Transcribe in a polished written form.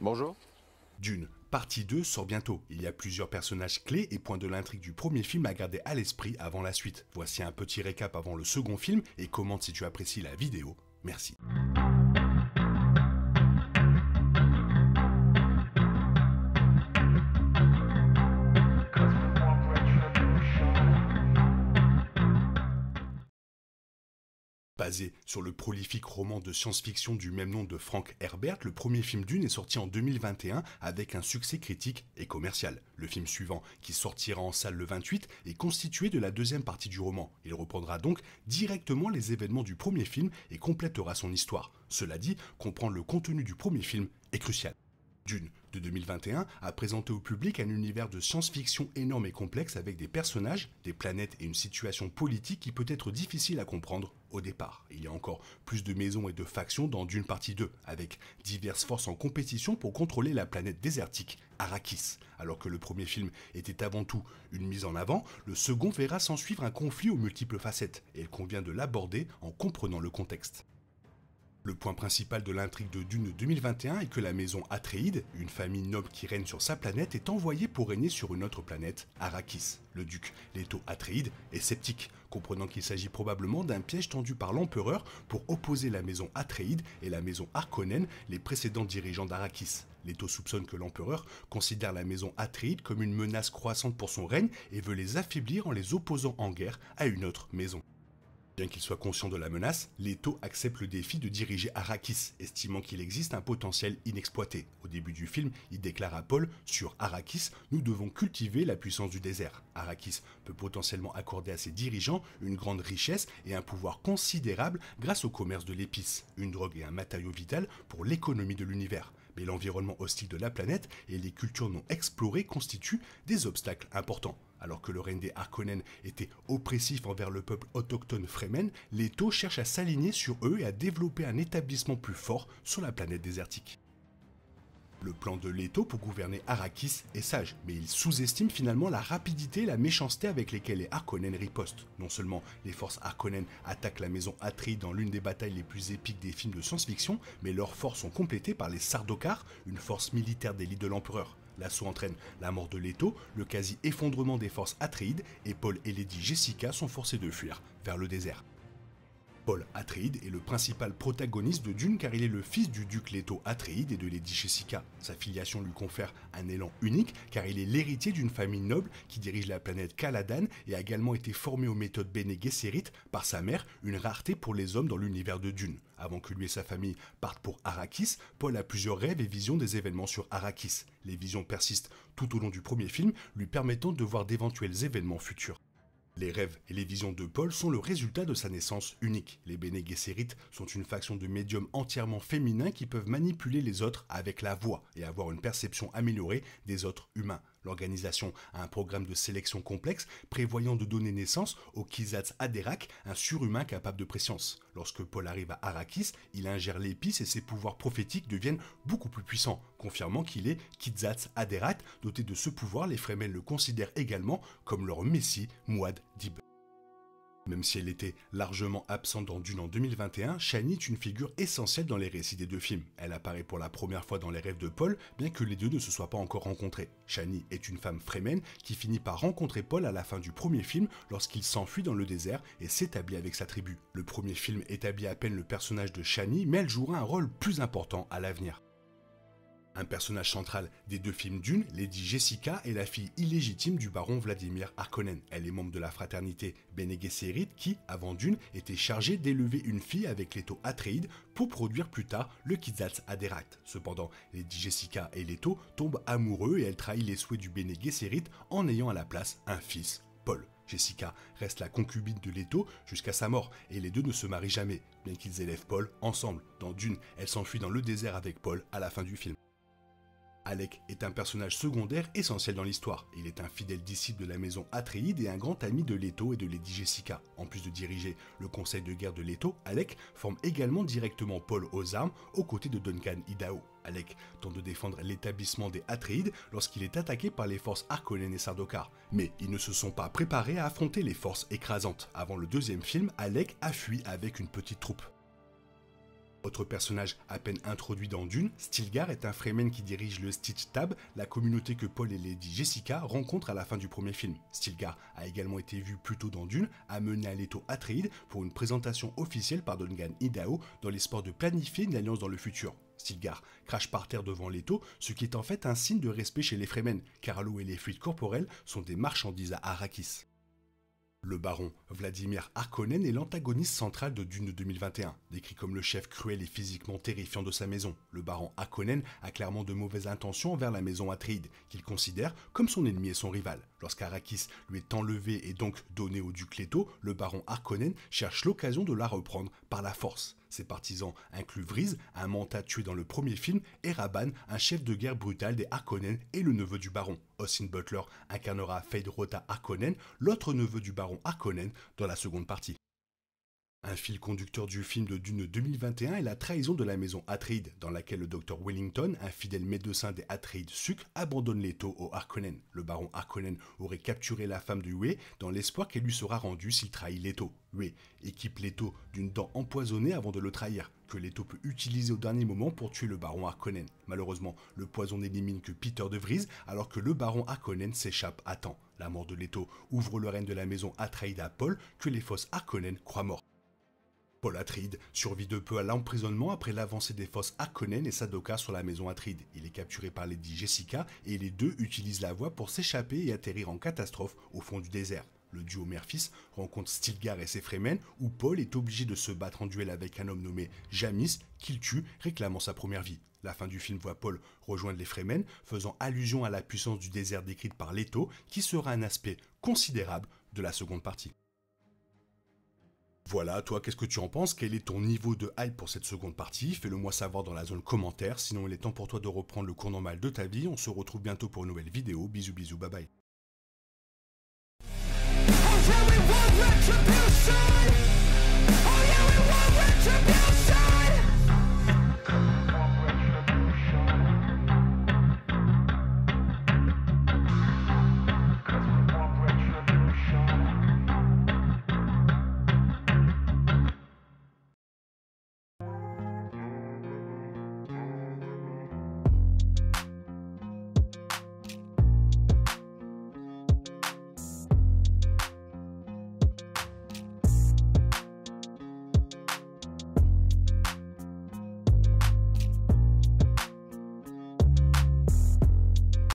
Bonjour. Dune, partie 2 sort bientôt. Il y a plusieurs personnages clés et points de l'intrigue du premier film à garder à l'esprit avant la suite. Voici un petit récap avant le second film et commente si tu apprécies la vidéo. Merci. Basé sur le prolifique roman de science-fiction du même nom de Frank Herbert, le premier film Dune est sorti en 2021 avec un succès critique et commercial. Le film suivant, qui sortira en salle le 28, est constitué de la deuxième partie du roman. Il reprendra donc directement les événements du premier film et complétera son histoire. Cela dit, comprendre le contenu du premier film est crucial. Dune de 2021 a présenté au public un univers de science-fiction énorme et complexe avec des personnages, des planètes et une situation politique qui peut être difficile à comprendre au départ. Il y a encore plus de maisons et de factions dans Dune partie 2, avec diverses forces en compétition pour contrôler la planète désertique Arrakis. Alors que le premier film était avant tout une mise en avant, le second verra s'ensuivre un conflit aux multiples facettes, et il convient de l'aborder en comprenant le contexte. Le point principal de l'intrigue de Dune 2021 est que la maison Atréide, une famille noble qui règne sur sa planète, est envoyée pour régner sur une autre planète, Arrakis. Le duc Leto Atréide est sceptique, comprenant qu'il s'agit probablement d'un piège tendu par l'empereur pour opposer la maison Atréide et la maison Harkonnen, les précédents dirigeants d'Arrakis. Leto soupçonne que l'empereur considère la maison Atréide comme une menace croissante pour son règne et veut les affaiblir en les opposant en guerre à une autre maison. Bien qu'il soit conscient de la menace, Leto accepte le défi de diriger Arrakis, estimant qu'il existe un potentiel inexploité. Au début du film, il déclare à Paul « Sur Arrakis, nous devons cultiver la puissance du désert. Arrakis peut potentiellement accorder à ses dirigeants une grande richesse et un pouvoir considérable grâce au commerce de l'épice, une drogue et un matériau vital pour l'économie de l'univers. Mais l'environnement hostile de la planète et les cultures non explorées constituent des obstacles importants. Alors que le règne des Harkonnen était oppressif envers le peuple autochtone Fremen, Leto cherche à s'aligner sur eux et à développer un établissement plus fort sur la planète désertique. Le plan de Leto pour gouverner Arrakis est sage, mais il sous-estime finalement la rapidité et la méchanceté avec lesquelles les Harkonnen ripostent. Non seulement les forces Harkonnen attaquent la maison Atréide dans l'une des batailles les plus épiques des films de science-fiction, mais leurs forces sont complétées par les Sardaukar, une force militaire d'élite de l'empereur. L'assaut entraîne la mort de Leto, le quasi-effondrement des forces Atréides, et Paul et Lady Jessica sont forcés de fuir vers le désert. Paul Atréide est le principal protagoniste de Dune car il est le fils du duc Leto Atréide et de Lady Jessica. Sa filiation lui confère un élan unique car il est l'héritier d'une famille noble qui dirige la planète Caladan et a également été formé aux méthodes Bene Gesserit par sa mère, une rareté pour les hommes dans l'univers de Dune. Avant que lui et sa famille partent pour Arrakis, Paul a plusieurs rêves et visions des événements sur Arrakis. Les visions persistent tout au long du premier film, lui permettant de voir d'éventuels événements futurs. Les rêves et les visions de Paul sont le résultat de sa naissance unique. Les Bene Gesserit sont une faction de médiums entièrement féminins qui peuvent manipuler les autres avec la voix et avoir une perception améliorée des autres humains. L'organisation a un programme de sélection complexe prévoyant de donner naissance au Kwisatz Haderach, un surhumain capable de préscience. Lorsque Paul arrive à Arrakis, il ingère l'épice et ses pouvoirs prophétiques deviennent beaucoup plus puissants, confirmant qu'il est Kwisatz Haderach. Doté de ce pouvoir, les Fremen le considèrent également comme leur messie Muad'Dib. Même si elle était largement absente dans Dune en 2021, Chani est une figure essentielle dans les récits des deux films. Elle apparaît pour la première fois dans les rêves de Paul, bien que les deux ne se soient pas encore rencontrés. Chani est une femme Fremen qui finit par rencontrer Paul à la fin du premier film lorsqu'il s'enfuit dans le désert et s'établit avec sa tribu. Le premier film établit à peine le personnage de Chani, mais elle jouera un rôle plus important à l'avenir. Un personnage central des deux films Dune, Lady Jessica est la fille illégitime du baron Vladimir Harkonnen. Elle est membre de la fraternité Bene Gesserit qui, avant Dune, était chargée d'élever une fille avec Leto Atréide pour produire plus tard le Kwisatz Haderach. Cependant, Lady Jessica et Leto tombent amoureux et elle trahit les souhaits du Bene Gesserit en ayant à la place un fils, Paul. Jessica reste la concubine de Leto jusqu'à sa mort et les deux ne se marient jamais, bien qu'ils élèvent Paul ensemble. Dans Dune, elle s'enfuit dans le désert avec Paul à la fin du film. Alec est un personnage secondaire essentiel dans l'histoire. Il est un fidèle disciple de la maison Atréide et un grand ami de Leto et de Lady Jessica. En plus de diriger le conseil de guerre de Leto, Alec forme également directement Paul aux armes aux côtés de Duncan Idaho. Alec tente de défendre l'établissement des Atréides lorsqu'il est attaqué par les forces Harkonnen et Sardaukar. Mais ils ne se sont pas préparés à affronter les forces écrasantes. Avant le deuxième film, Alec a fui avec une petite troupe. Autre personnage à peine introduit dans Dune, Stilgar est un Fremen qui dirige le Stitch Tab, la communauté que Paul et Lady Jessica rencontrent à la fin du premier film. Stilgar a également été vu plus tôt dans Dune, amené à Leto Atreides pour une présentation officielle par Duncan Idaho dans l'espoir de planifier une alliance dans le futur. Stilgar crache par terre devant Leto, ce qui est en fait un signe de respect chez les Fremen, car l'eau et les fluides corporels sont des marchandises à Arrakis. Le baron Vladimir Harkonnen est l'antagoniste central de Dune 2021. Décrit comme le chef cruel et physiquement terrifiant de sa maison, le baron Harkonnen a clairement de mauvaises intentions envers la maison Atreides, qu'il considère comme son ennemi et son rival. Lorsqu'Arrakis lui est enlevé et donc donné au duc Leto, le baron Harkonnen cherche l'occasion de la reprendre par la force. Ses partisans incluent Vrys, un mentat tué dans le premier film, et Rabban, un chef de guerre brutal des Harkonnen et le neveu du baron. Austin Butler incarnera Feyd-Rautha Harkonnen, l'autre neveu du baron Harkonnen, dans la seconde partie. Un fil conducteur du film de Dune 2021 est la trahison de la maison Atreides, dans laquelle le Dr Wellington, un fidèle médecin des Atreides Suc, abandonne Leto au Harkonnen. Le baron Harkonnen aurait capturé la femme du Hué dans l'espoir qu'elle lui sera rendue s'il trahit Leto. Hué équipe Leto d'une dent empoisonnée avant de le trahir, que Leto peut utiliser au dernier moment pour tuer le baron Harkonnen. Malheureusement, le poison n'élimine que Peter de Vries, alors que le baron Harkonnen s'échappe à temps. La mort de Leto ouvre le règne de la maison Atreides à Paul, que les Fosses Harkonnen croient mort. Paul Atreides survit de peu à l'emprisonnement après l'avancée des Fosses Harkonnen et Sadoka sur la maison Atreides. Il est capturé par Lady Jessica et les deux utilisent la voie pour s'échapper et atterrir en catastrophe au fond du désert. Le duo mère-fils rencontre Stilgar et ses Fremen, où Paul est obligé de se battre en duel avec un homme nommé Jamis, qu'il tue, réclamant sa première vie. La fin du film voit Paul rejoindre les Fremen, faisant allusion à la puissance du désert décrite par Leto, qui sera un aspect considérable de la seconde partie. Voilà, toi, qu'est-ce que tu en penses? Quel est ton niveau de hype pour cette seconde partie? Fais-le moi savoir dans la zone commentaire, sinon il est temps pour toi de reprendre le cours normal de ta vie. On se retrouve bientôt pour une nouvelle vidéo. Bisous, bisous, bye bye. Oh yeah, we want retribution. Oh yeah, we want